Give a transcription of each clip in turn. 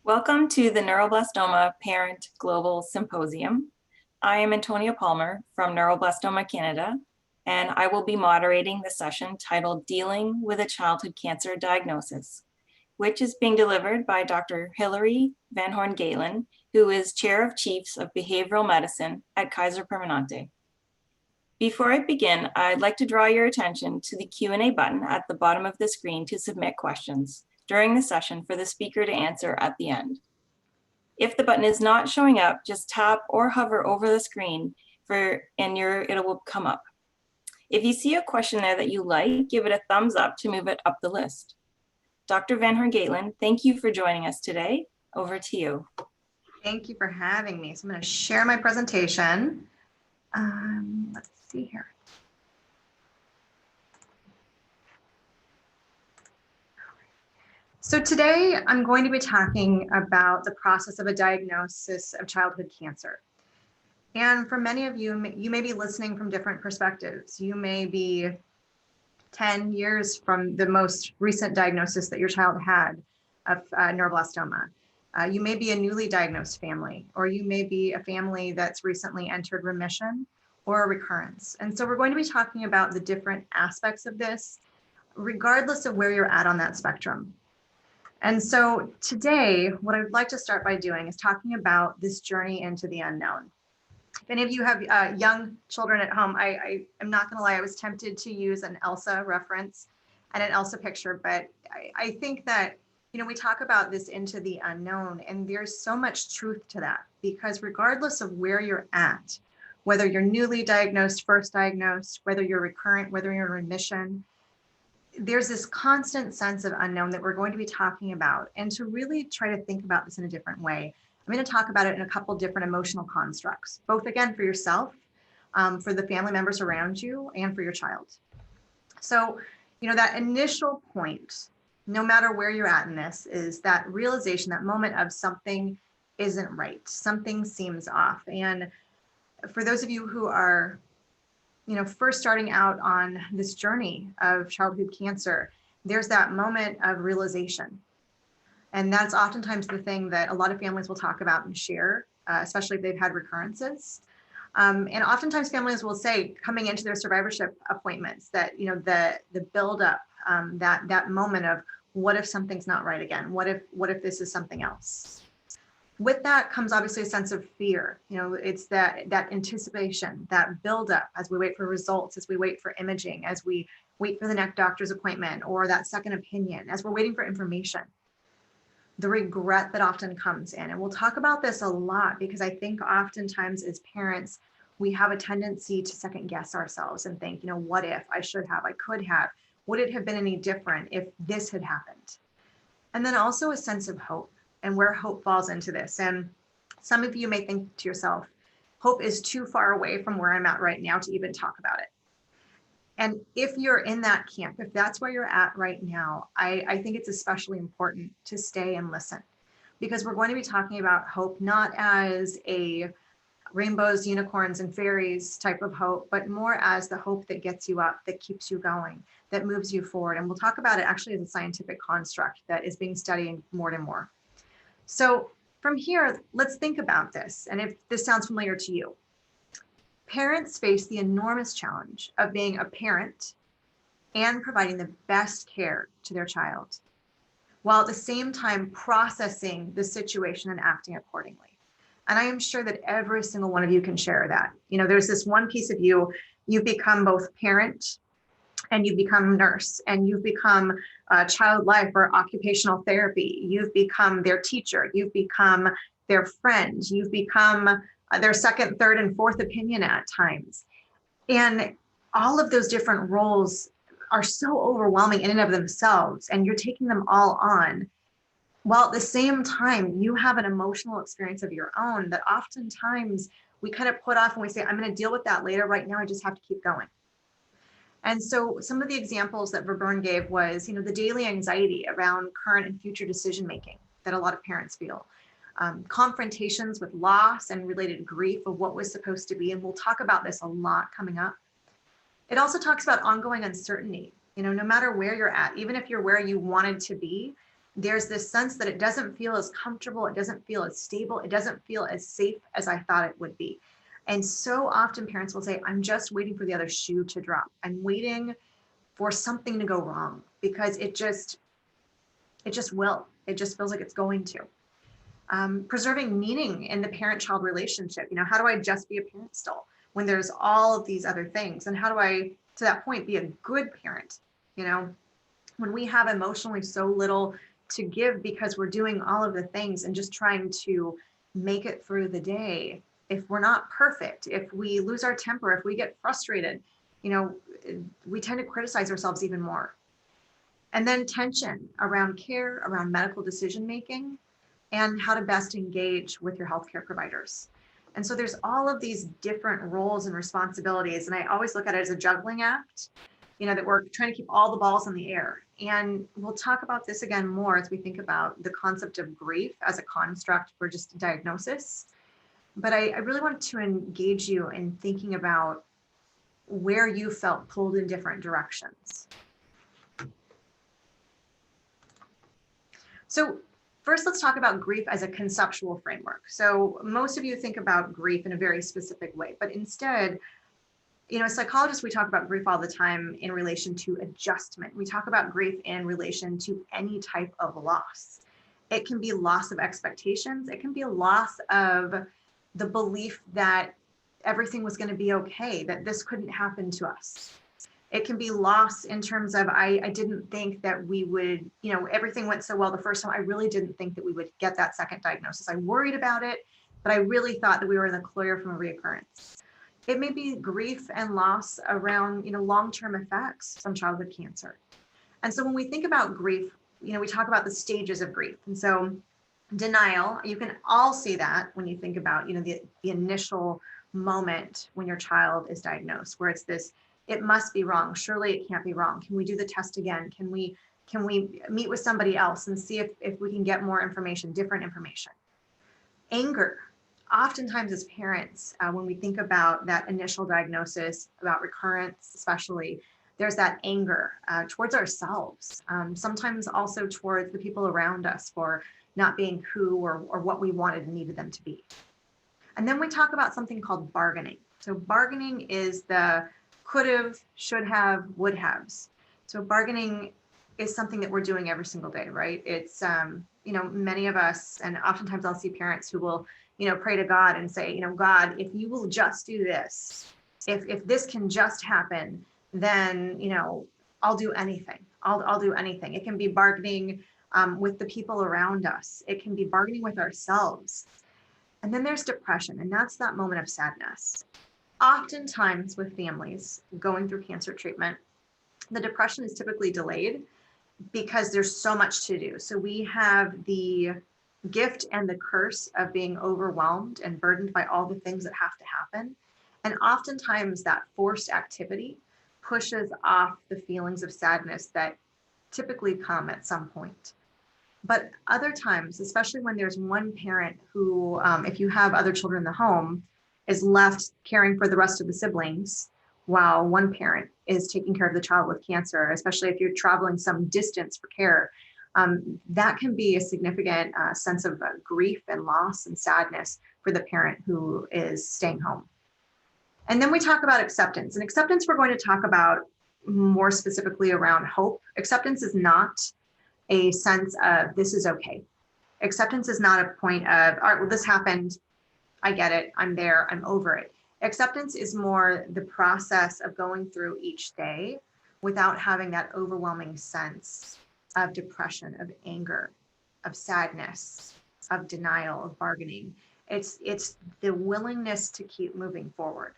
Welcome to the Neuroblastoma Parent Global Symposium. I am Antonia Palmer from Neuroblastoma Canada, and I will be moderating the session titled Dealing with a Childhood Cancer Diagnosis, which is being delivered by Dr. Hilary Van Horn Galen, who is Chair of Chiefs of Behavioral Medicine at Kaiser Permanente. Before I begin, I'd like to draw your attention to the Q&A button at the bottom of the screen to submit questions during the session for the speaker to answer at the end. If the button is not showing up, just tap or hover over the screen and it will come up. If you see a question there that you like, give it a thumbs up to move it up the list. Dr. Van Horn Galen, thank you for joining us today. Over to you. Thank you for having me. So I'm going to share my presentation. Let's see here. So today I'm going to be talking about the process of a diagnosis of childhood cancer. And for many of you, you may be listening from different perspectives. You may be 10 years from the most recent diagnosis that your child had of neuroblastoma. You may be a newly diagnosed family, or you may be a family that's recently entered remission or a recurrence. And so we're going to be talking about the different aspects of this, regardless of where you're at on that spectrum. And so today, what I would like to start by doing is talking about this journey into the unknown. If any of you have young children at home, I am not going to lie, I was tempted to use an Elsa reference and an Elsa picture, but I think that, you know, we talk about this into the unknown, and there's so much truth to that, because regardless of where you're at, whether you're newly diagnosed, first diagnosed, whether you're recurrent, whether you're in remission, there's this constant sense of unknown that we're going to be talking about. And to really try to think about this in a different way, I'm going to talk about it in a couple different emotional constructs, both again for yourself, for the family members around you, and for your child. So, you know, that initial point, no matter where you're at in this, is that realization, that moment of something isn't right, something seems off. And for those of you who are, you know, first starting out on this journey of childhood cancer, there's that moment of realization. And that's oftentimes the thing that a lot of families will talk about and share, especially if they've had recurrences. And oftentimes families will say, coming into their survivorship appointments, that, you know, the buildup, that moment of, what if something's not right again? What if this is something else? With that comes obviously a sense of fear. You know, it's that anticipation, that buildup as we wait for results, as we wait for imaging, as we wait for the next doctor's appointment or that second opinion, as we're waiting for information. The regret that often comes in. And we'll talk about this a lot, because I think oftentimes as parents, we have a tendency to second guess ourselves and think, you know, what if I should have, I could have, would it have been any different if this had happened? And then also a sense of hope, and where hope falls into this. And some of you may think to yourself, hope is too far away from where I'm at right now to even talk about it. And if you're in that camp, if that's where you're at right now, I think it's especially important to stay and listen, because we're going to be talking about hope, not as a rainbows, unicorns, and fairies type of hope, but more as the hope that gets you up, that keeps you going, that moves you forward. And we'll talk about it actually as a scientific construct that is being studied more and more. So from here, let's think about this. And if this sounds familiar to you, parents face the enormous challenge of being a parent and providing the best care to their child, while at the same time processing the situation and acting accordingly. And I am sure that every single one of you can share that. You know, there's this one piece of you, you've become both parent and you've become nurse, and you've become child life or occupational therapy. You've become their teacher. You've become their friend. You've become their second, third, and fourth opinion at times. And all of those different roles are so overwhelming in and of themselves, and you're taking them all on, while at the same time, you have an emotional experience of your own that oftentimes we kind of put off, and we say, I'm going to deal with that later. Right now, I just have to keep going. And so some of the examples that Verburn gave was, you know, the daily anxiety around current and future decision-making that a lot of parents feel. Confrontations with loss and related grief of what was supposed to be. And we'll talk about this a lot coming up. It also talks about ongoing uncertainty. You know, no matter where you're at, even if you're where you wanted to be, there's this sense that it doesn't feel as comfortable, it doesn't feel as stable, it doesn't feel as safe as I thought it would be. And so often parents will say, I'm just waiting for the other shoe to drop. I'm waiting for something to go wrong, because it just will. It just feels like it's going to. Preserving meaning in the parent-child relationship. How do I just be a parent still when there's all of these other things? And how do I, to that point, be a good parent? When we have emotionally so little to give because we're doing all of the things and just trying to make it through the day. If we're not perfect, if we lose our temper, if we get frustrated, we tend to criticize ourselves even more. And then tension around care, around medical decision making, and how to best engage with your healthcare providers. And so there's all of these different roles and responsibilities. And I always look at it as a juggling act, that we're trying to keep all the balls in the air. And we'll talk about this again more as we think about the concept of grief as a construct for just diagnosis. But I really want to engage you in thinking about where you felt pulled in different directions. So first, let's talk about grief as a conceptual framework. So most of you think about grief in a very specific way, but instead, as psychologists, we talk about grief all the time in relation to adjustment. We talk about grief in relation to any type of loss. It can be loss of expectations. It can be a loss of the belief that everything was going to be okay, that this couldn't happen to us. It can be loss in terms of, I didn't think that we would, everything went so well the first time. I really didn't think that we would get that second diagnosis. I worried about it, but I really thought that we were in the clear from a reoccurrence. It may be grief and loss around, long-term effects from childhood cancer. And so when we think about grief, we talk about the stages of grief. And so denial, you can all see that when you think about, the initial moment when your child is diagnosed, where it's this, it must be wrong. Surely it can't be wrong. Can we do the test again? Can we meet with somebody else and see if we can get more information, different information? Anger. Oftentimes as parents, when we think about that initial diagnosis, about recurrence especially, there's that anger towards ourselves, sometimes also towards the people around us for not being who or what we wanted and needed them to be. And then we talk about something called bargaining. So bargaining is the could have, should have, would haves. So bargaining is something that we're doing every single day, right? It's, many of us, and oftentimes I'll see parents who will, pray to God and say, God, if you will just do this, if this can just happen, then, I'll do anything. I'll do anything. It can be bargaining with the people around us. It can be bargaining with ourselves. And then there's depression, and that's that moment of sadness. Oftentimes with families going through cancer treatment, the depression is typically delayed because there's so much to do. So we have the gift and the curse of being overwhelmed and burdened by all the things that have to happen. And oftentimes that forced activity pushes off the feelings of sadness that typically come at some point. But other times, especially when there's one parent who, if you have other children in the home, is left caring for the rest of the siblings while one parent is taking care of the child with cancer, especially if you're traveling some distance for care, that can be a significant sense of grief and loss and sadness for the parent who is staying home. And then we talk about acceptance. And acceptance we're going to talk about more specifically around hope. Acceptance is not a sense of this is okay. Acceptance is not a point of, all right, well, this happened. I get it. I'm there. I'm over it. Acceptance is more the process of going through each day without having that overwhelming sense of depression, of anger, of sadness, of denial, of bargaining. It's the willingness to keep moving forward.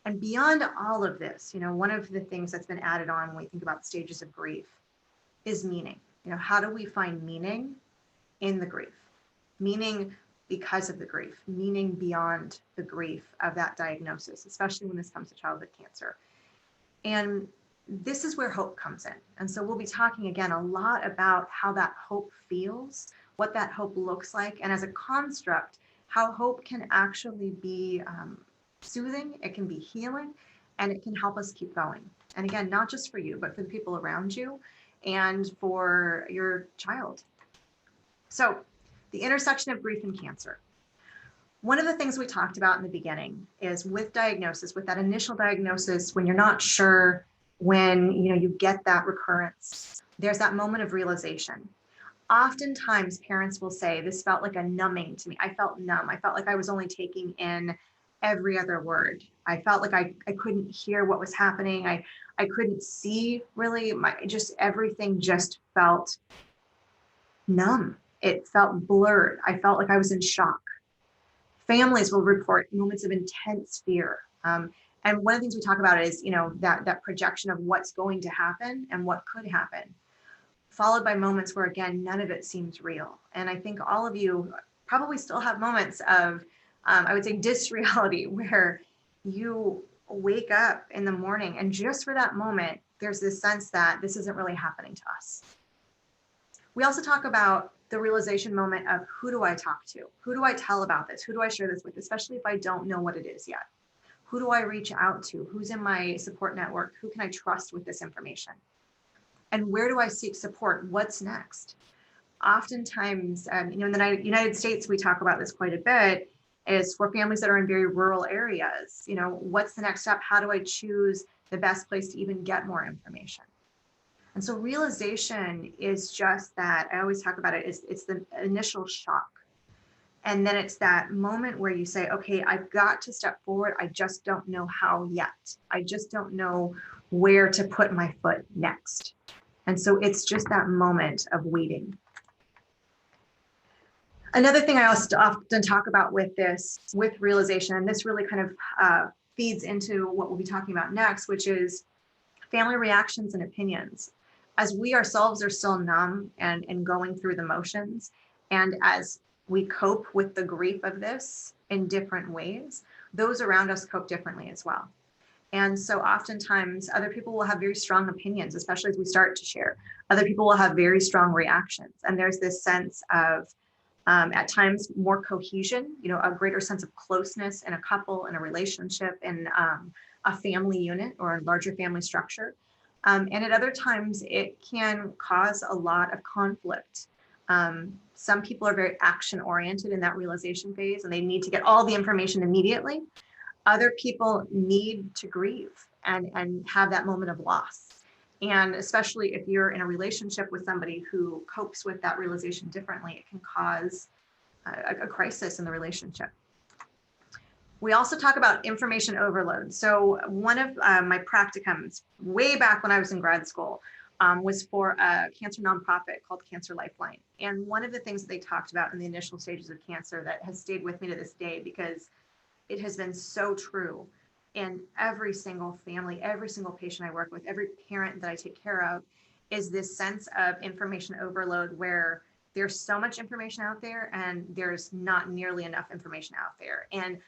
And beyond all of this, one of the things that's been added on when we think about stages of grief is meaning. How do we find meaning in the grief? Meaning because of the grief, meaning beyond the grief of that diagnosis, especially when this comes to childhood cancer. And this is where hope comes in. And so we'll be talking again a lot about how that hope feels, what that hope looks like, and as a construct, how hope can actually be soothing, it can be healing, and it can help us keep going. And again, not just for you, but for the people around you. and for your child. So the intersection of grief and cancer. One of the things we talked about in the beginning is with diagnosis, with that initial diagnosis, when you're not sure, when you get that recurrence, there's that moment of realization. Oftentimes parents will say, this felt like a numbing to me. I felt numb. I felt like I was only taking in every other word. I felt like I couldn't hear what was happening. I couldn't see really. Everything just felt numb. It felt blurred. I felt like I was in shock. Families will report moments of intense fear. And one of the things we talk about is, that projection of what's going to happen and what could happen, followed by moments where, again, none of it seems real. And I think all of you probably still have moments of, I would say, disreality, where you wake up in the morning and just for that moment, there's this sense that this isn't really happening to us. We also talk about the realization moment of, who do I talk to? Who do I tell about this? Who do I share this with? Especially if I don't know what it is yet. Who do I reach out to? Who's in my support network? Who can I trust with this information? And where do I seek support? What's next? Oftentimes, in the United States, we talk about this quite a bit, is for families that are in very rural areas, what's the next step? How do I choose the best place to even get more information? And so realization is just that, I always talk about it, it's the initial shock. And then it's that moment where you say, okay, I've got to step forward. I just don't know how yet. I just don't know where to put my foot next. And so it's just that moment of waiting. Another thing I also often talk about with realization, and this really kind of feeds into what we'll be talking about next, which is family reactions and opinions. As we ourselves are still numb and going through the motions, and as we cope with the grief of this in different ways, those around us cope differently as well. And so oftentimes other people will have very strong opinions, especially as we start to share. Other people will have very strong reactions. And there's this sense of, at times, more cohesion, a greater sense of closeness in a couple, in a relationship, in a family unit or a larger family structure. And at other times, it can cause a lot of conflict. Some people are very action oriented in that realization phase, and they need to get all the information immediately. Other people need to grieve and have that moment of loss. And especially if you're in a relationship with somebody who copes with that realization differently, it can cause a crisis in the relationship. We also talk about information overload. So one of my practicums way back when I was in grad school was for a cancer nonprofit called Cancer Lifeline. And one of the things that they talked about in the initial stages of cancer that has stayed with me to this day, because it has been so true in every single family, every single patient I work with, every parent that I take care of, is this sense of information overload where there's so much information out there and there's not nearly enough information out there. And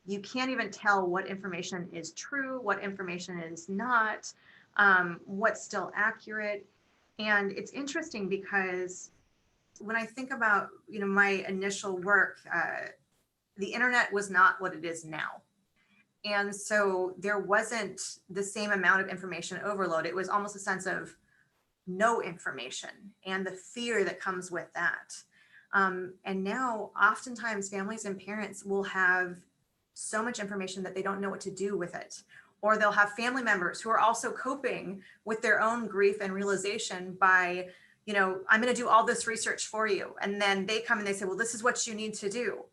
you can't even tell what information is true, what information is not, what's still accurate. And it's interesting because when I think about, my initial work, the internet was not what it is now. And so there wasn't the same amount of information overload. It was almost a sense of no information and the fear that comes with that. And now oftentimes families and parents will have so much information that they don't know what to do with it. Or they'll have family members who are also coping with their own grief and realization by, I'm going to do all this research for you. And then they come and they say, well, this is what you need to do.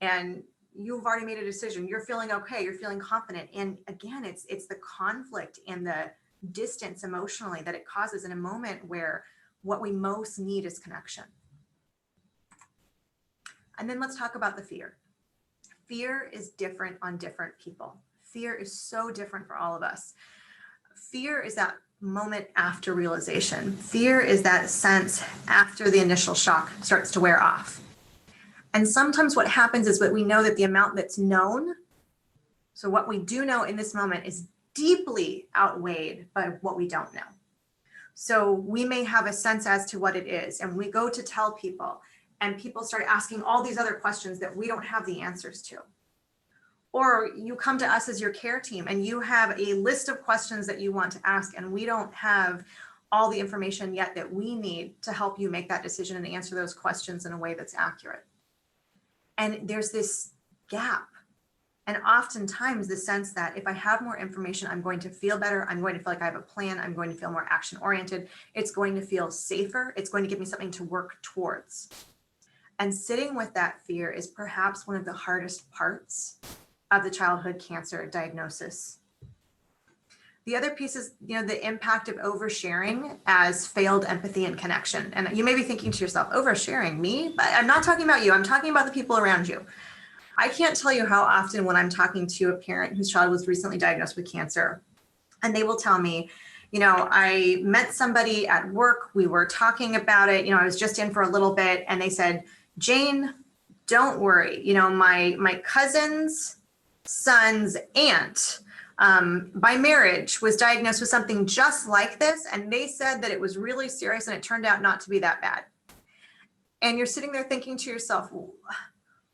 And you've already made a decision. You're feeling okay. You're feeling confident. And again, it's the conflict and the distance emotionally that it causes in a moment where what we most need is connection. And then let's talk about the fear. Fear is different on different people. Fear is so different for all of us. Fear is that moment after realization. Fear is that sense after the initial shock starts to wear off. And sometimes what happens is that we know that the amount that's known, so what we do know in this moment, is deeply outweighed by what we don't know. So we may have a sense as to what it is, and we go to tell people, and people start asking all these other questions that we don't have the answers to. Or you come to us as your care team and you have a list of questions that you want to ask, and we don't have all the information yet that we need to help you make that decision and answer those questions in a way that's accurate. And there's this gap. And oftentimes the sense that if I have more information, I'm going to feel better. I'm going to feel like I have a plan. I'm going to feel more action oriented. It's going to feel safer. It's going to give me something to work towards. And sitting with that fear is perhaps one of the hardest parts of the childhood cancer diagnosis. The other piece is, the impact of oversharing as failed empathy and connection. And you may be thinking to yourself, oversharing me? But I'm not talking about you. I'm talking about the people around you. I can't tell you how often when I'm talking to a parent whose child was recently diagnosed with cancer, and they will tell me, I met somebody at work, we were talking about it, I was just in for a little bit, and they said, Jane, don't worry, my cousin's son's aunt by marriage was diagnosed with something just like this, and they said that it was really serious and it turned out not to be that bad. And you're sitting there thinking to yourself,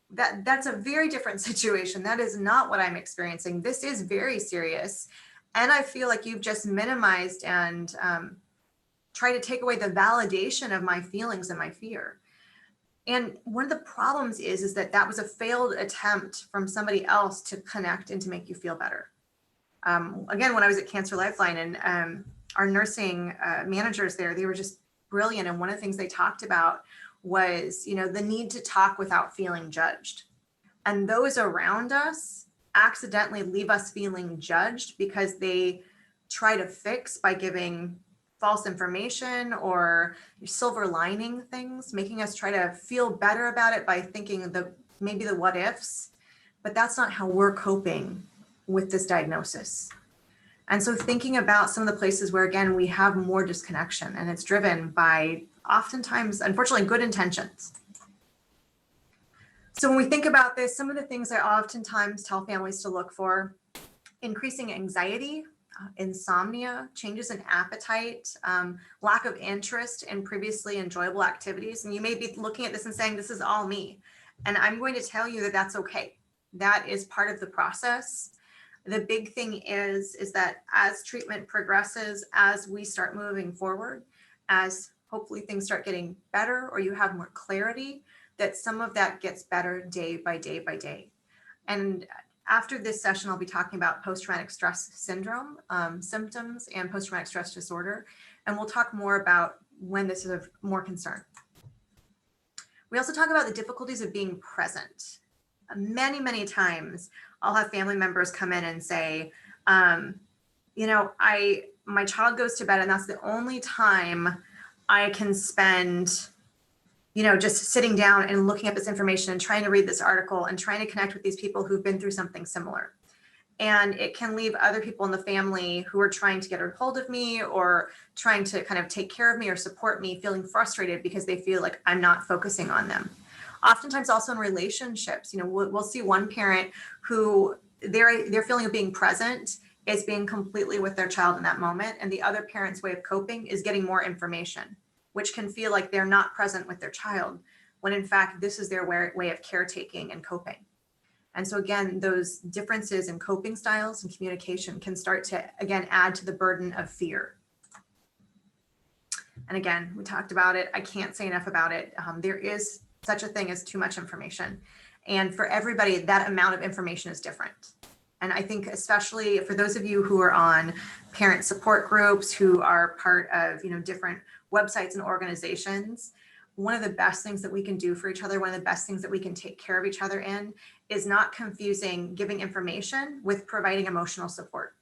that's a very different situation. That is not what I'm experiencing. This is very serious. And I feel like you've just minimized and tried to take away the validation of my feelings and my fear. And one of the problems is that was a failed attempt from somebody else to connect and to make you feel better. Again, when I was at Cancer Lifeline and our nursing managers there, they were just brilliant. And one of the things they talked about was, the need to talk without feeling judged. And those around us accidentally leave us feeling judged because they try to fix by giving false information or silver lining things, making us try to feel better about it by thinking maybe the what ifs, but that's not how we're coping with this diagnosis. And so thinking about some of the places where, again, we have more disconnection, and it's driven by oftentimes, unfortunately, good intentions. So when we think about this, some of the things I oftentimes tell families to look for: increasing anxiety, insomnia, changes in appetite, lack of interest in previously enjoyable activities. And you may be looking at this and saying, this is all me. And I'm going to tell you that that's okay. That is part of the process. The big thing is that as treatment progresses, as we start moving forward, as hopefully things start getting better or you have more clarity, that some of that gets better day by day by day. And after this session, I'll be talking about post-traumatic stress syndrome, symptoms, and post-traumatic stress disorder. And we'll talk more about when this is of more concern. We also talk about the difficulties of being present. Many, many times I'll have family members come in and say, my child goes to bed and that's the only time I can spend, just sitting down and looking up this information and trying to read this article and trying to connect with these people who've been through something similar. And it can leave other people in the family who are trying to get a hold of me or trying to kind of take care of me or support me feeling frustrated because they feel like I'm not focusing on them. Oftentimes also in relationships, we'll see one parent who their feeling of being present is being completely with their child in that moment. And the other parent's way of coping is getting more information, which can feel like they're not present with their child, when in fact, this is their way of caretaking and coping. And so again, those differences in coping styles and communication can start to, again, add to the burden of fear. And again, we talked about it. I can't say enough about it. There is such a thing as too much information. And for everybody, that amount of information is different. And I think especially for those of you who are on parent support groups, who are part of, different websites and organizations, one of the best things that we can do for each other, one of the best things that we can take care of each other in, is not confusing giving information with providing emotional support.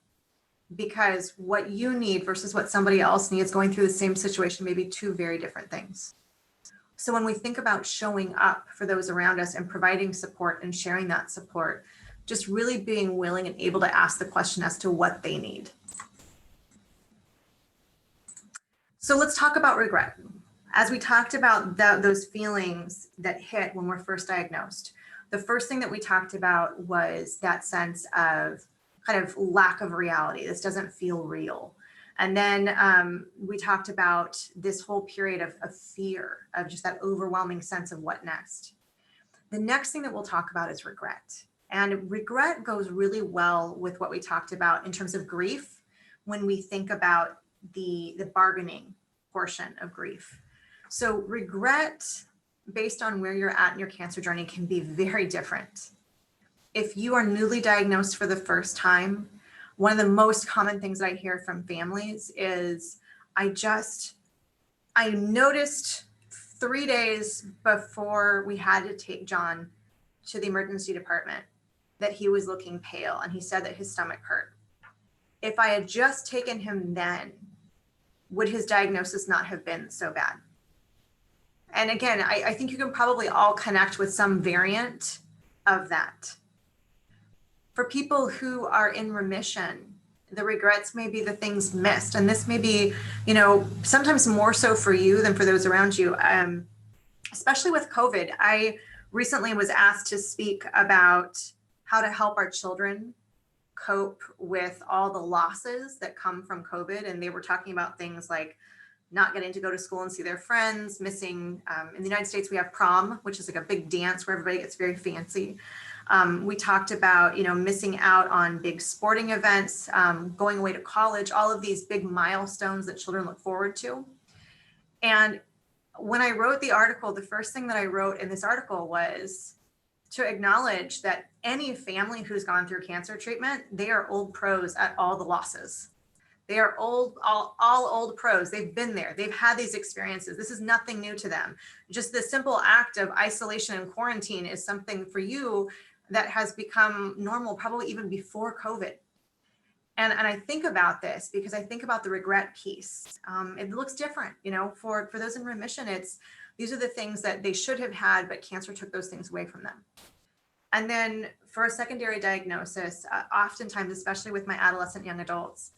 Because what you need versus what somebody else needs going through the same situation may be two very different things. So when we think about showing up for those around us and providing support and sharing that support, just really being willing and able to ask the question as to what they need. So let's talk about regret. As we talked about those feelings that hit when we're first diagnosed, the first thing that we talked about was that sense of kind of lack of reality. This doesn't feel real. And then we talked about this whole period of fear, of just that overwhelming sense of what next. The next thing that we'll talk about is regret. And regret goes really well with what we talked about in terms of grief, when we think about the bargaining portion of grief. So regret, based on where you're at in your cancer journey, can be very different. If you are newly diagnosed for the first time, one of the most common things that I hear from families is, I noticed 3 days before we had to take John to the emergency department that he was looking pale, and he said that his stomach hurt. If I had just taken him then, would his diagnosis not have been so bad? And again, I think you can probably all connect with some variant of that. For people who are in remission, the regrets may be the things missed. And this may be, sometimes more so for you than for those around you. Especially with COVID, I recently was asked to speak about how to help our children cope with all the losses that come from COVID. And they were talking about things like not getting to go to school and see their friends, missing, in the United States, we have prom, which is like a big dance where everybody gets very fancy. We talked about, missing out on big sporting events, going away to college, all of these big milestones that children look forward to. And when I wrote the article, the first thing that I wrote in this article was to acknowledge that any family who's gone through cancer treatment, they are old pros at all the losses. They are all old pros. They've been there. They've had these experiences. This is nothing new to them. Just the simple act of isolation and quarantine is something for you that has become normal, probably even before COVID. And I think about this because I think about the regret piece. It looks different, for those in remission, these are the things that they should have had, but cancer took those things away from them. And then for a secondary diagnosis, oftentimes, especially with my adolescent young adults,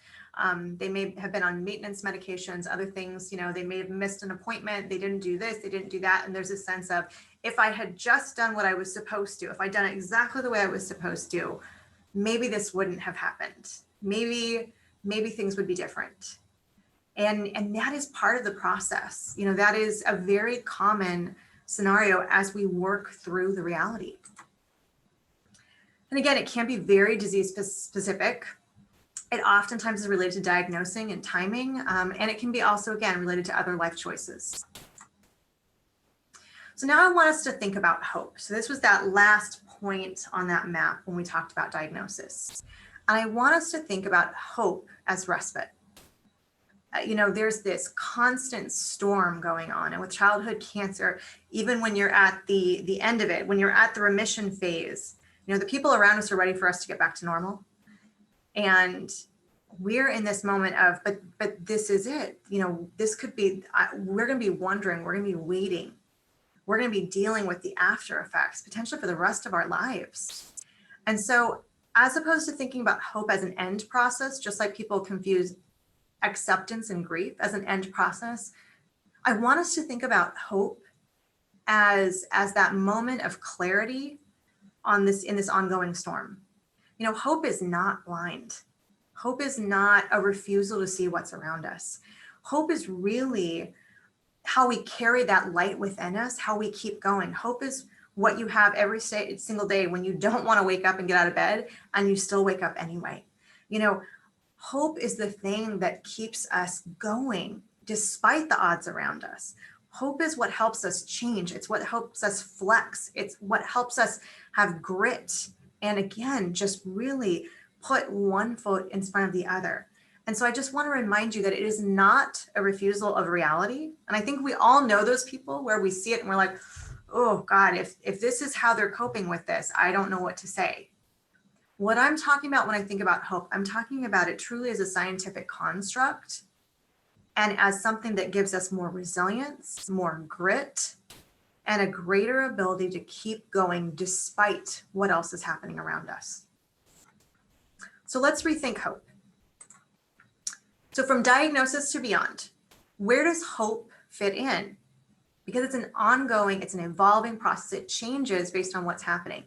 they may have been on maintenance medications, other things, they may have missed an appointment. They didn't do this, they didn't do that. And there's a sense of, if I had just done what I was supposed to, if I'd done it exactly the way I was supposed to, maybe this wouldn't have happened. Maybe things would be different. And that is part of the process. That is a very common scenario as we work through the reality. And again, it can be very disease specific. It oftentimes is related to diagnosing and timing, and it can be also, again, related to other life choices. So now I want us to think about hope. So this was that last point on that map when we talked about diagnosis. And I want us to think about hope as respite. There's this constant storm going on. And with childhood cancer, even when you're at the end of it, when you're at the remission phase, the people around us are ready for us to get back to normal. And we're in this moment of, but this is it. This could be, we're going to be wondering, we're going to be waiting. We're going to be dealing with the after effects, potentially for the rest of our lives. And so as opposed to thinking about hope as an end process, just like people confuse acceptance and grief as an end process, I want us to think about hope as that moment of clarity in this ongoing storm. Hope is not blind. Hope is not a refusal to see what's around us. Hope is really how we carry that light within us, how we keep going. Hope is what you have every single day when you don't want to wake up and get out of bed and you still wake up anyway. Hope is the thing that keeps us going despite the odds around us. Hope is what helps us change. It's what helps us flex. It's what helps us have grit. And again, just really put one foot in front of the other. And so I just want to remind you that it is not a refusal of reality. And I think we all know those people where we see it and we're like, oh God, if this is how they're coping with this, I don't know what to say. What I'm talking about when I think about hope, I'm talking about it truly as a scientific construct and as something that gives us more resilience, more grit, and a greater ability to keep going despite what else is happening around us. So let's rethink hope. So from diagnosis to beyond, where does hope fit in? Because it's an ongoing, it's an evolving process. It changes based on what's happening.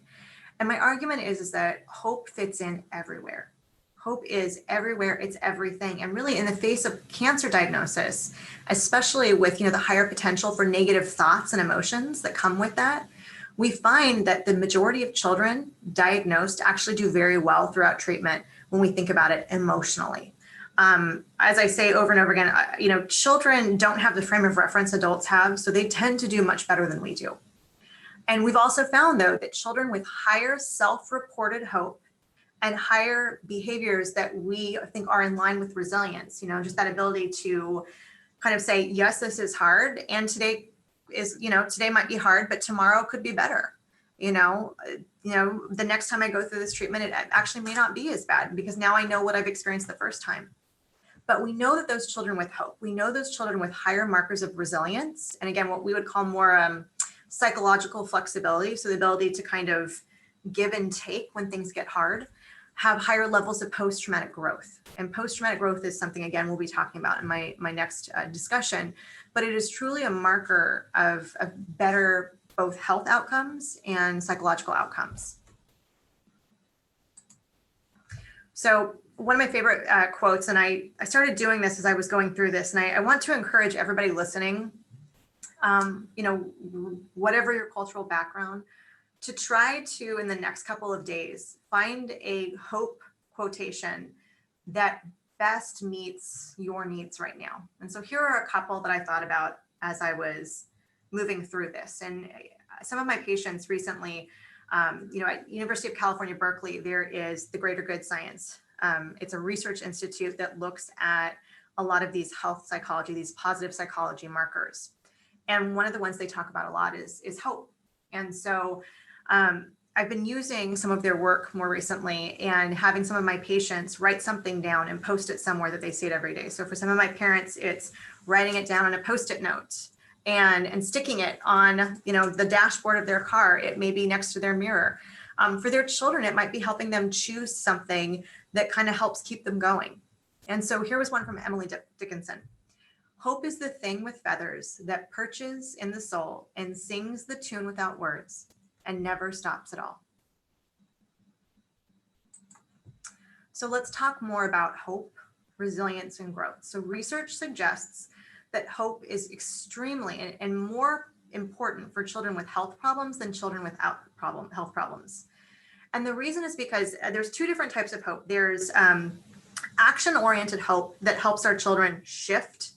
And my argument is that hope fits in everywhere. Hope is everywhere, it's everything. And really in the face of cancer diagnosis, especially with the higher potential for negative thoughts and emotions that come with that, we find that the majority of children diagnosed actually do very well throughout treatment when we think about it emotionally. As I say over and over again, children don't have the frame of reference adults have, so they tend to do much better than we do. And we've also found, though, that children with higher self-reported hope and higher behaviors that we think are in line with resilience, just that ability to kind of say, yes, this is hard. And today might be hard, but tomorrow could be better. The next time I go through this treatment, it actually may not be as bad because now I know what I've experienced the first time. But we know that those children with hope, we know those children with higher markers of resilience. And again, what we would call more psychological flexibility. So the ability to kind of give and take when things get hard, have higher levels of post-traumatic growth. And post-traumatic growth is something, again, we'll be talking about in my next discussion, but it is truly a marker of better both health outcomes and psychological outcomes. So one of my favorite quotes, and I started doing this as I was going through this, and I want to encourage everybody listening, whatever your cultural background, to try to, in the next couple of days, find a hope quotation that best meets your needs right now. And so here are a couple that I thought about as I was moving through this. And some of my patients recently, at University of California, Berkeley, there is the Greater Good Science. It's a research institute that looks at a lot of these health psychology, these positive psychology markers. And one of the ones they talk about a lot is hope. And so I've been using some of their work more recently and having some of my patients write something down and post it somewhere that they see it every day. So for some of my parents, it's writing it down on a Post-it note and sticking it on, the dashboard of their car. It may be next to their mirror. For their children, it might be helping them choose something that kind of helps keep them going. And so here was one from Emily Dickinson. Hope is the thing with feathers that perches in the soul and sings the tune without words and never stops at all. So let's talk more about hope, resilience, and growth. So research suggests that hope is extremely and more important for children with health problems than children without health problems. And the reason is because there's two different types of hope. There's action-oriented hope that helps our children shift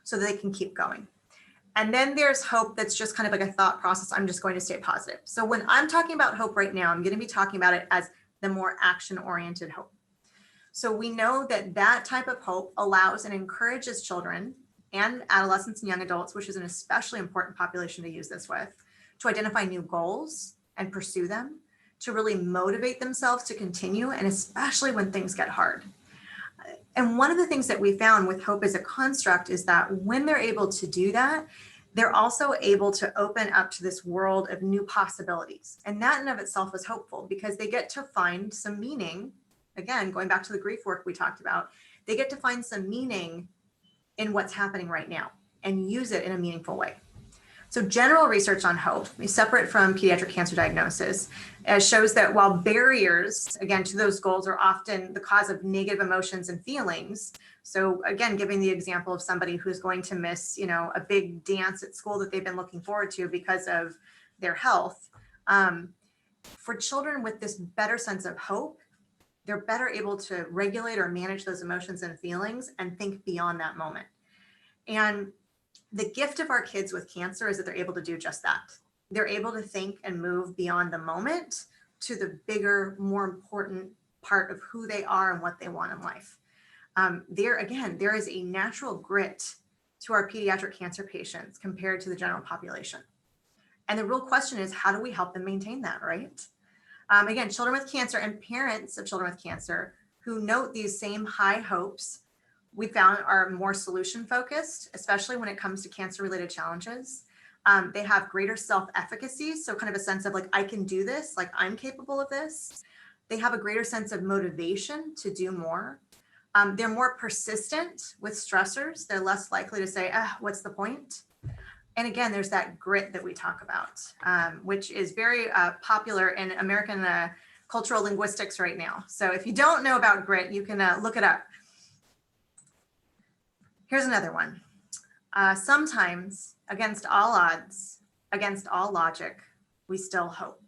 so that they can keep going. And then there's hope that's just kind of like a thought process. I'm just going to stay positive. So when I'm talking about hope right now, I'm going to be talking about it as the more action-oriented hope. So we know that that type of hope allows and encourages children and adolescents and young adults, which is an especially important population to use this with, to identify new goals and pursue them, to really motivate themselves to continue, and especially when things get hard. And one of the things that we found with hope as a construct is that when they're able to do that, they're also able to open up to this world of new possibilities. And that in of itself is hopeful because they get to find some meaning. Again, going back to the grief work we talked about, they get to find some meaning in what's happening right now and use it in a meaningful way. So general research on hope, separate from pediatric cancer diagnosis, shows that while barriers, again, to those goals are often the cause of negative emotions and feelings. So again, giving the example of somebody who's going to miss, a big dance at school that they've been looking forward to because of their health. For children with this better sense of hope, they're better able to regulate or manage those emotions and feelings and think beyond that moment. And the gift of our kids with cancer is that they're able to do just that. They're able to think and move beyond the moment to the bigger, more important part of who they are and what they want in life. There is a natural grit to our pediatric cancer patients compared to the general population. And the real question is, how do we help them maintain that, right? Again, children with cancer and parents of children with cancer who note these same high hopes, we found are more solution focused, especially when it comes to cancer related challenges. They have greater self-efficacy. So kind of a sense of like, I can do this, like I'm capable of this. They have a greater sense of motivation to do more. They're more persistent with stressors. They're less likely to say, what's the point? And again, there's that grit that we talk about, which is very popular in American cultural linguistics right now. So if you don't know about grit, you can look it up. Here's another one. Sometimes, against all odds, against all logic, we still hope.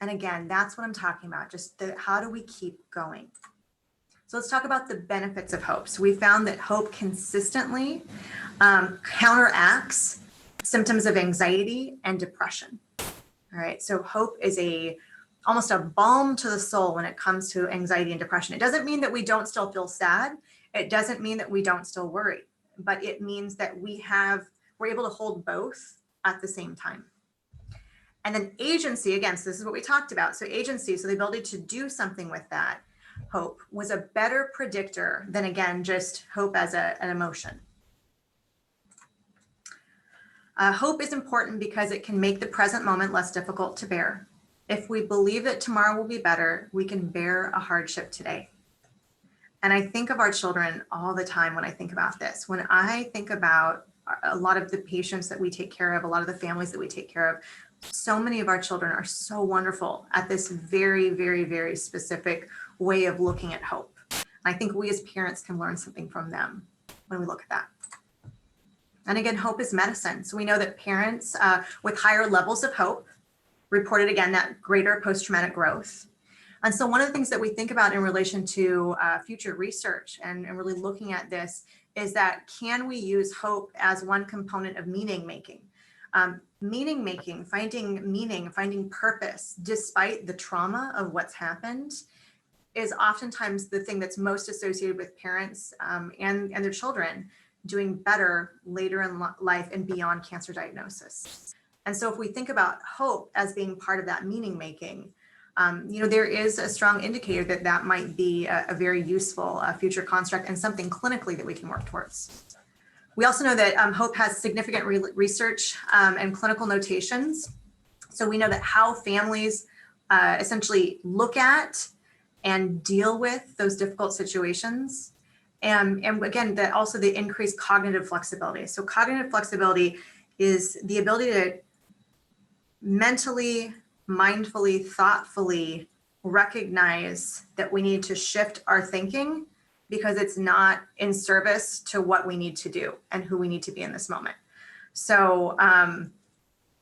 And again, that's what I'm talking about. Just how do we keep going? So let's talk about the benefits of hope. So we found that hope consistently counteracts symptoms of anxiety and depression. All right, so hope is almost a balm to the soul when it comes to anxiety and depression. It doesn't mean that we don't still feel sad. It doesn't mean that we don't still worry, but it means that we're able to hold both at the same time. And then agency, again, so this is what we talked about. So agency, so the ability to do something with that hope was a better predictor than, again, just hope as an emotion. Hope is important because it can make the present moment less difficult to bear. If we believe that tomorrow will be better, we can bear a hardship today. And I think of our children all the time when I think about this. When I think about a lot of the patients that we take care of, a lot of the families that we take care of, so many of our children are so wonderful at this very, very, very specific way of looking at hope. I think we as parents can learn something from them when we look at that. And again, hope is medicine. So we know that parents with higher levels of hope reported, again, that greater post-traumatic growth. And so one of the things that we think about in relation to future research and really looking at this is that, can we use hope as one component of meaning making? Meaning making, finding meaning, finding purpose, despite the trauma of what's happened, is oftentimes the thing that's most associated with parents and their children doing better later in life and beyond cancer diagnosis. And so if we think about hope as being part of that meaning making, there is a strong indicator that that might be a very useful future construct and something clinically that we can work towards. We also know that hope has significant research and clinical notations. So we know that how families essentially look at and deal with those difficult situations. And again, that also the increased cognitive flexibility. So cognitive flexibility is the ability to mentally, mindfully, thoughtfully recognize that we need to shift our thinking because it's not in service to what we need to do and who we need to be in this moment. So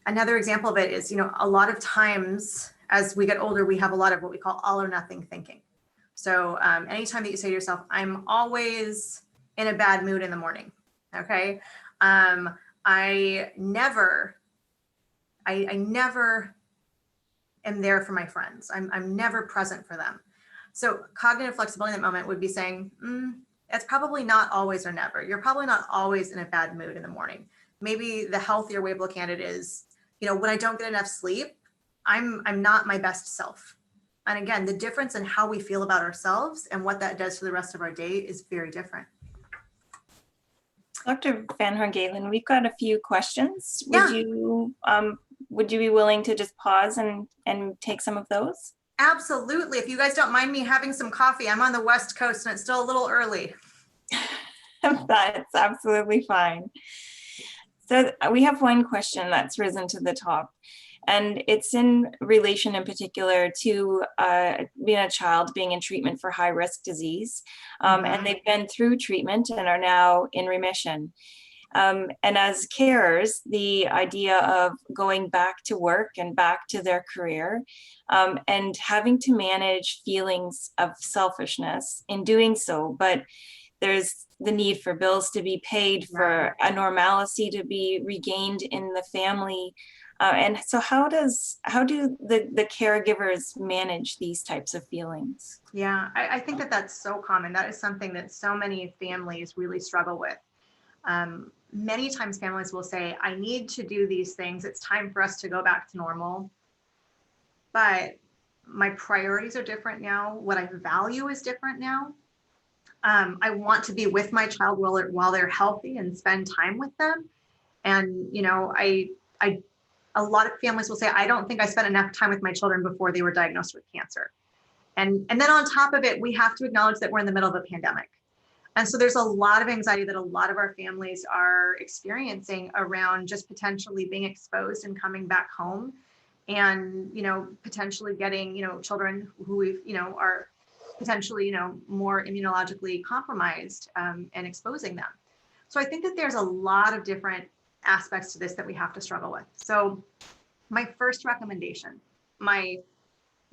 another example of it is, a lot of times as we get older, we have a lot of what we call all or nothing thinking. So anytime that you say to yourself, I'm always in a bad mood in the morning, okay? I never am there for my friends. I'm never present for them. So cognitive flexibility in that moment would be saying, it's probably not always or never. You're probably not always in a bad mood in the morning. Maybe the healthier way of looking at it is, when I don't get enough sleep, I'm not my best self. And again, the difference in how we feel about ourselves and what that does to the rest of our day is very different. Dr. Van Horn-Galen, we've got a few questions. Yeah. Would you be willing to just pause and take some of those? Absolutely. If you guys don't mind me having some coffee, I'm on the West Coast and it's still a little early. That's absolutely fine. So we have one question that's risen to the top, and it's in relation in particular to being a child being in treatment for high risk disease. And they've been through treatment and are now in remission. And as carers, the idea of going back to work and back to their career and having to manage feelings of selfishness in doing so, but there's the need for bills to be paid, for a normalcy to be regained in the family. And so how do the caregivers manage these types of feelings? Yeah, I think that's so common. That is something that so many families really struggle with. Many times families will say, I need to do these things. It's time for us to go back to normal. But my priorities are different now. What I value is different now. I want to be with my child while they're healthy and spend time with them. And, a lot of families will say, I don't think I spent enough time with my children before they were diagnosed with cancer. And then on top of it, we have to acknowledge that we're in the middle of a pandemic. And so there's a lot of anxiety that a lot of our families are experiencing around just potentially being exposed and coming back home and, potentially getting, children who are potentially, more immunologically compromised and exposing them. So I think that there's a lot of different aspects to this that we have to struggle with. So my first recommendation, my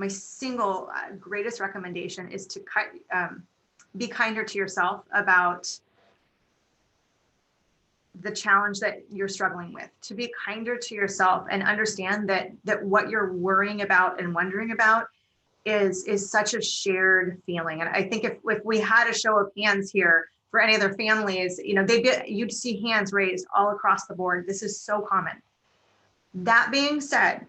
single greatest recommendation is to be kinder to yourself about the challenge that you're struggling with, to be kinder to yourself and understand that what you're worrying about and wondering about is such a shared feeling. And I think if we had a show of hands here for any other families, you'd see hands raised all across the board. This is so common. That being said,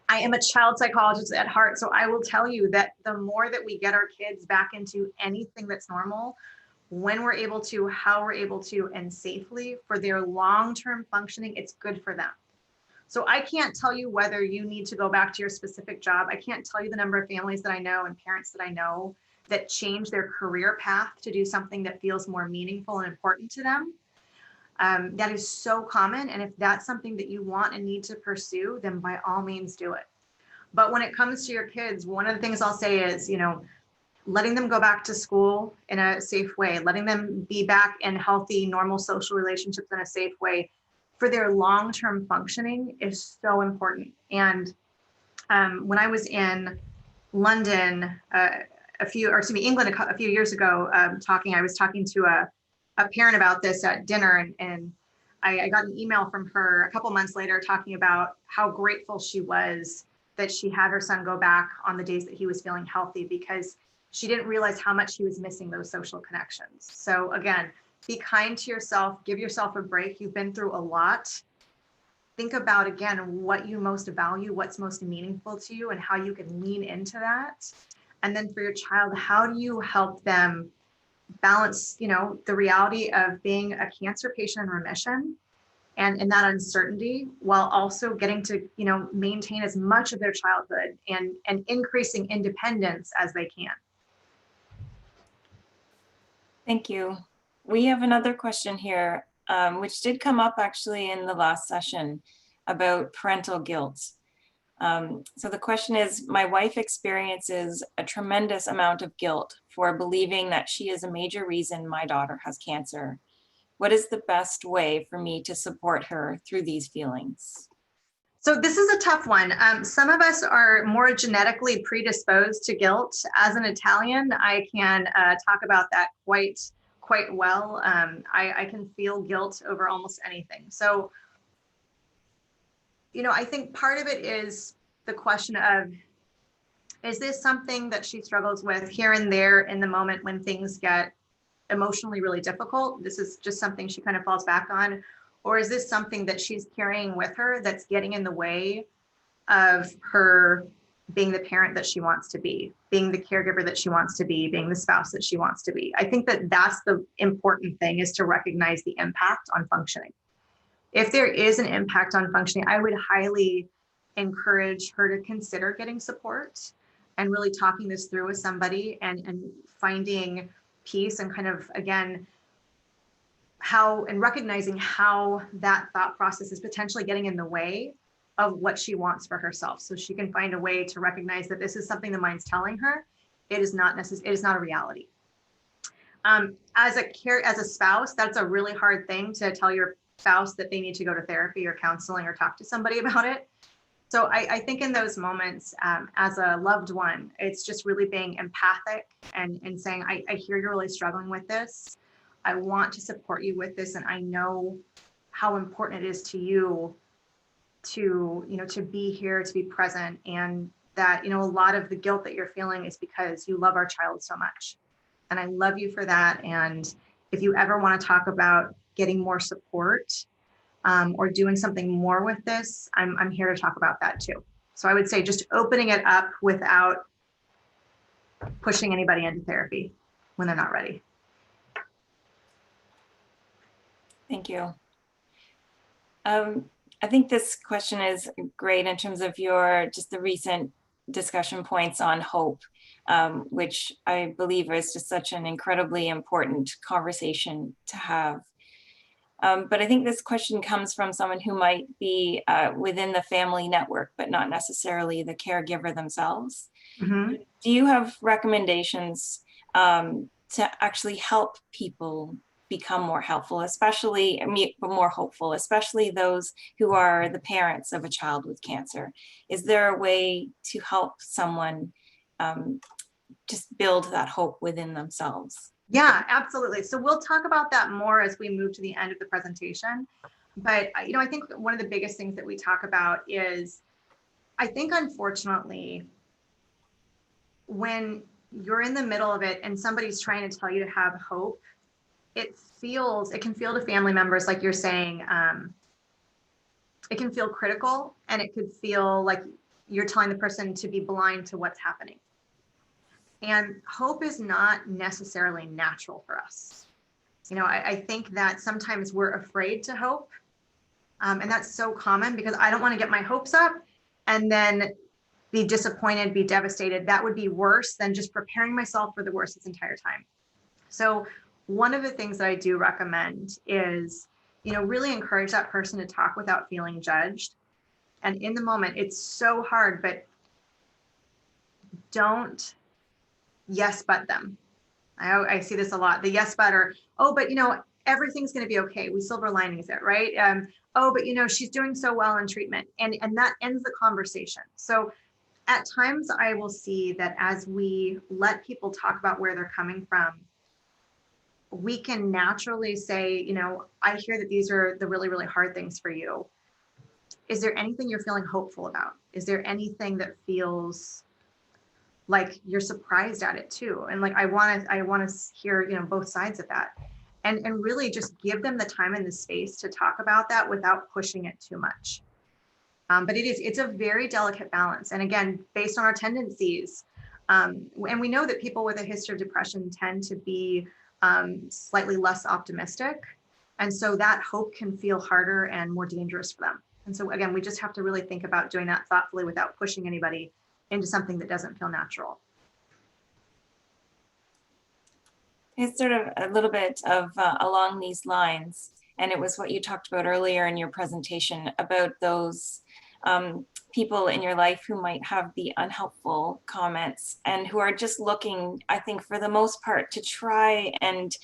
I am a child psychologist at heart, so I will tell you that the more that we get our kids back into anything that's normal, when we're able to, how we're able to, and safely for their long-term functioning, it's good for them. So I can't tell you whether you need to go back to your specific job. I can't tell you the number of families that I know and parents that I know that change their career path to do something that feels more meaningful and important to them. That is so common. And if that's something that you want and need to pursue, then by all means do it. But when it comes to your kids, one of the things I'll say is, letting them go back to school in a safe way, letting them be back in healthy, normal social relationships in a safe way for their long-term functioning is so important. And when I was in London, England a few years ago, I was talking to a parent about this at dinner, and I got an email from her a couple months later talking about how grateful she was that she had her son go back on the days that he was feeling healthy, because she didn't realize how much he was missing those social connections. So again, be kind to yourself, give yourself a break. You've been through a lot. Think about, again, what you most value, what's most meaningful to you, and how you can lean into that. And then for your child, how do you help them balance, the reality of being a cancer patient in remission and that uncertainty, while also getting to, maintain as much of their childhood and increasing independence as they can. Thank you. We have another question here, which did come up actually in the last session about parental guilt. So the question is, my wife experiences a tremendous amount of guilt for believing that she is a major reason my daughter has cancer. What is the best way for me to support her through these feelings? So this is a tough one. Some of us are more genetically predisposed to guilt. As an Italian, I can talk about that quite well. I can feel guilt over almost anything. So, I think part of it is the question of, is this something that she struggles with here and there in the moment when things get emotionally really difficult? This is just something she kind of falls back on. Or is this something that she's carrying with her that's getting in the way of her being the parent that she wants to be, being the caregiver that she wants to be, being the spouse that she wants to be? I think that that's the important thing, is to recognize the impact on functioning. If there is an impact on functioning, I would highly encourage her to consider getting support and really talking this through with somebody and finding peace and kind of, again, recognizing how that thought process is potentially getting in the way of what she wants for herself. So she can find a way to recognize that this is something the mind's telling her. It is not a reality. As a spouse, that's a really hard thing to tell your spouse, that they need to go to therapy or counseling or talk to somebody about it. So I think in those moments, as a loved one, it's just really being empathic and saying, I hear you're really struggling with this. I want to support you with this. And I know how important it is to you to be here, to be present. And that, a lot of the guilt that you're feeling is because you love our child so much. And I love you for that. And if you ever want to talk about getting more support or doing something more with this, I'm here to talk about that too. So I would say just opening it up without pushing anybody into therapy when they're not ready. Thank you. I think this question is great in terms of the recent discussion points on hope, which I believe is just such an incredibly important conversation to have. But I think this question comes from someone who might be within the family network, but not necessarily the caregiver themselves. Mm-hmm. Do you have recommendations to actually help people become more helpful, especially more hopeful, especially those who are the parents of a child with cancer? Is there a way to help someone just build that hope within themselves. Yeah, absolutely. So we'll talk about that more as we move to the end of the presentation. But, I think one of the biggest things that we talk about is, I think, unfortunately, when you're in the middle of it and somebody's trying to tell you to have hope, it can feel to family members, like you're saying, it can feel critical, and it could feel like you're telling the person to be blind to what's happening. And hope is not necessarily natural for us. I think that sometimes we're afraid to hope. And that's so common, because I don't want to get my hopes up and then be disappointed, be devastated. That would be worse than just preparing myself for the worst this entire time. So one of the things that I do recommend is, really encourage that person to talk without feeling judged. And in the moment, it's so hard, but don't yes but them. I see this a lot. The yes but, or, oh, but everything's going to be okay. We silver linings it, right? Oh, but she's doing so well in treatment, and that ends the conversation. So at times I will see that as we let people talk about where they're coming from, we can naturally say, I hear that these are the really, really hard things for you. Is there anything you're feeling hopeful about? Is there anything that feels like you're surprised at it too? And like, I want to hear, both sides of that, and really just give them the time and the space to talk about that without pushing it too much. But it's a very delicate balance. And again, based on our tendencies, and we know that people with a history of depression tend to be slightly less optimistic. And so that hope can feel harder and more dangerous for them. And so again, we just have to really think about doing that thoughtfully without pushing anybody into something that doesn't feel natural. It's sort of a little bit of along these lines, and it was what you talked about earlier in your presentation about those people in your life who might have the unhelpful comments and who are just looking, I think, for the most part, to try and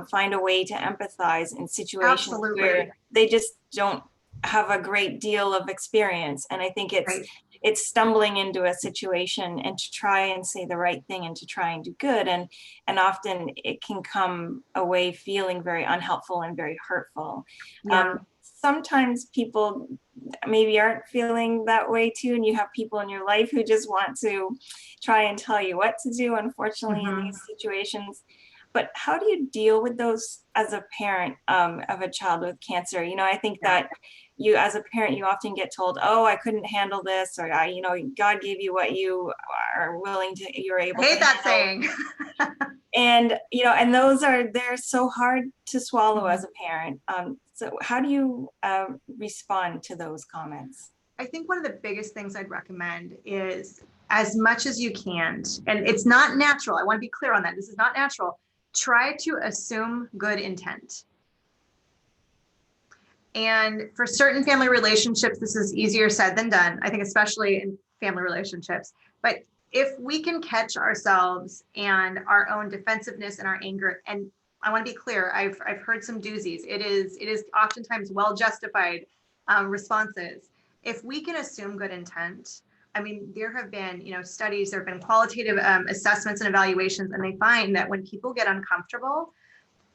find a way to empathize in situations Absolutely. where they just don't have a great deal of experience. And I think it's stumbling into a situation and to try and say the right thing and to try and do good. And often it can come away feeling very unhelpful and very hurtful. Yeah. Sometimes people maybe aren't feeling that way too, and you have people in your life who just want to try and tell you what to do, unfortunately, in these situations. But how do you deal with those as a parent of a child with cancer? I think that you, as a parent, you often get told, oh, I couldn't handle this, or God gave you what you are willing to, you're able to I hate that handle. saying. And, and they're so hard to swallow as a parent. So how do you respond to those comments? I think one of the biggest things I'd recommend is, as much as you can, and it's not natural, I want to be clear on that, this is not natural, try to assume good intent. And for certain family relationships, this is easier said than done, I think, especially in family relationships. But if we can catch ourselves and our own defensiveness and our anger, and I want to be clear, I've heard some doozies. It is oftentimes well justified responses. If we can assume good intent, I mean, there have been, studies, there have been qualitative assessments and evaluations, and they find that when people get uncomfortable,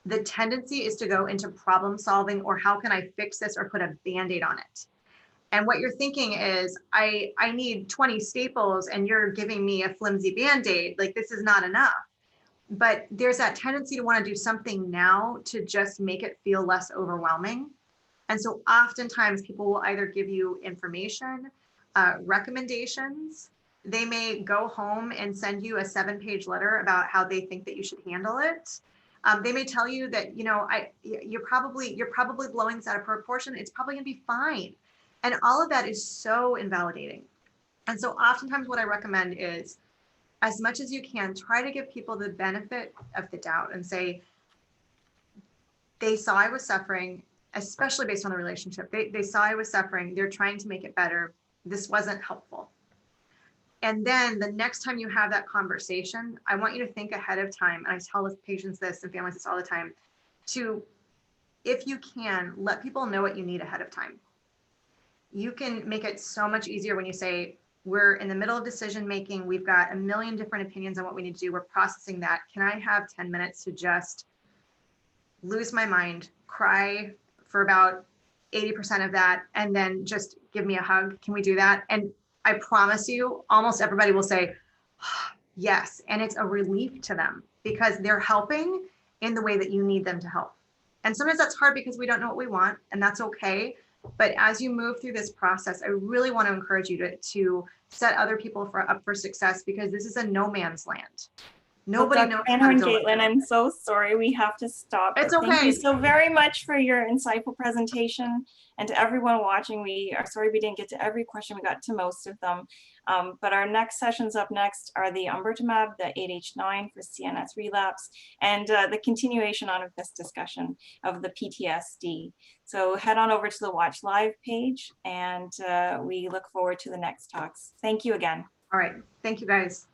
the tendency is to go into problem solving, or how can I fix this, or put a Band-Aid on it. And what you're thinking is, I need 20 staples and you're giving me a flimsy Band-Aid. Like, this is not enough. But there's that tendency to want to do something now to just make it feel less overwhelming. And so oftentimes people will either give you information, recommendations. They may go home and send you a 7-page letter about how they think that you should handle it. They may tell you that, you're probably blowing this out of proportion. It's probably going to be fine. And all of that is so invalidating. And so oftentimes what I recommend is, as much as you can, try to give people the benefit of the doubt and say, they saw I was suffering, especially based on the relationship. They saw I was suffering. They're trying to make it better. This wasn't helpful. And then the next time you have that conversation, I want you to think ahead of time. And I tell patients this and families this all the time, to, if you can, let people know what you need ahead of time. You can make it so much easier when you say, We're in the middle of decision making. We've got a million different opinions on what we need to do. We're processing that. Can I have 10 minutes to just lose my mind, cry for about 80% of that, and then just give me a hug? Can we do that? And I promise you, almost everybody will say, yes. And it's a relief to them because they're helping in the way that you need them to help. And sometimes that's hard because we don't know what we want, and that's okay. But as you move through this process, I really want to encourage you to set other people up for success, because this is a no man's land. Nobody knows Dr. how to and deliver. Caitlin, I'm so sorry we have to stop. It's But thank you okay. so very much for your insightful presentation. And to everyone watching, we are sorry we didn't get to every question. We got to most of them. But our next sessions up next are the umbertamab, the 8H9 for CNS relapse, and the continuation on of this discussion of the PTSD. So head on over to the Watch Live page, and we look forward to the next talks. Thank you again. All right. Thank you, guys.